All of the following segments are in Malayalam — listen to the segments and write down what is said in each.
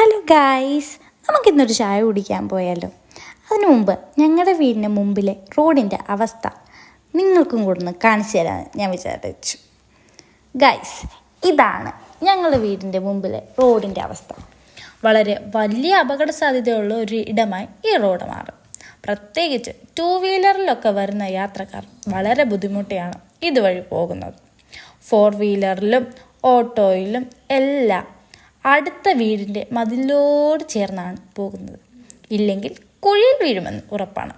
ഹലോ ഗായ്സ്, നമുക്കിന്നൊരു ചായ കുടിക്കാൻ പോയാലോ? അതിനു മുമ്പ് ഞങ്ങളുടെ വീടിൻ്റെ മുമ്പിലെ റോഡിൻ്റെ അവസ്ഥ നിങ്ങൾക്കും കൂടെ ഒന്ന് കാണിച്ചു തരാമെന്ന് ഞാൻ വിചാരിച്ചു. ഗായ്സ്, ഇതാണ് ഞങ്ങളുടെ വീടിൻ്റെ മുമ്പിലെ റോഡിൻ്റെ അവസ്ഥ. വളരെ വലിയ അപകട സാധ്യതയുള്ള ഒരു ഇടമായി ഈ റോഡ് മാറും. പ്രത്യേകിച്ച് 2 വീലറിലൊക്കെ വരുന്ന യാത്രക്കാർ വളരെ ബുദ്ധിമുട്ടിയാണ് ഇതുവഴി പോകുന്നത്. 4 വീലറിലും ഓട്ടോയിലും എല്ലാം അടുത്ത വീടിൻ്റെ മതിലോട് ചേർന്നാണ് പോകുന്നത്. ഇല്ലെങ്കിൽ കുഴിയിൽ വീഴുമെന്ന് ഉറപ്പാണ്.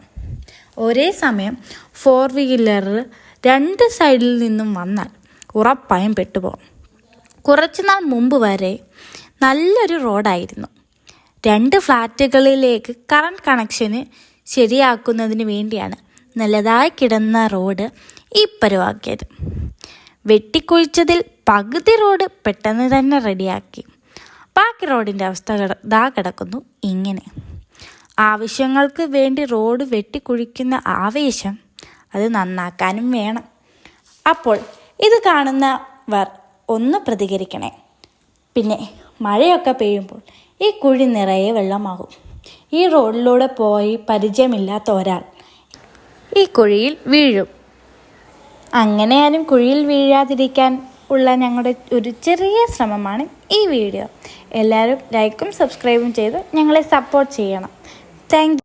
ഒരേ സമയം 4 വീലർ 2 സൈഡിൽ നിന്നും വന്നാൽ ഉറപ്പായും പെട്ടുപോകും. കുറച്ചുനാൾ മുമ്പ് വരെ നല്ലൊരു റോഡായിരുന്നു. 2 ഫ്ലാറ്റുകളിലേക്ക് കറണ്ട് കണക്ഷന് ശരിയാക്കുന്നതിന് വേണ്ടിയാണ് നല്ലതായി കിടന്ന റോഡ് ഈ പരുവാക്കിയത്. വെട്ടിക്കുഴിച്ചതിൽ പകുതി റോഡ് പെട്ടെന്ന് തന്നെ റെഡിയാക്കി. ബാക്കി റോഡിൻ്റെ അവസ്ഥ കിടക്കുന്നു ഇങ്ങനെ. ആവശ്യങ്ങൾക്ക് വേണ്ടി റോഡ് വെട്ടിക്കുഴിക്കുന്ന ആവേശം അത് നന്നാക്കാനും വേണം. അപ്പോൾ ഇത് കാണുന്നവർ ഒന്ന് പ്രതികരിക്കണേ. പിന്നെ മഴയൊക്കെ പെയ്യുമ്പോൾ ഈ കുഴി നിറയെ വെള്ളമാകും. ഈ റോഡിലൂടെ പോയി പരിചയമില്ലാത്ത ഒരാൾ ഈ കുഴിയിൽ വീഴും. അങ്ങനെ ആരും കുഴിയിൽ വീഴാതിരിക്കാൻ ഉള്ള ഞങ്ങളുടെ ഒരു ചെറിയ ശ്രമമാണ് ഈ വീഡിയോ. എല്ലാവരും ലൈക്കും സബ്സ്ക്രൈബും ചെയ്ത് ഞങ്ങളെ സപ്പോർട്ട് ചെയ്യണം. താങ്ക്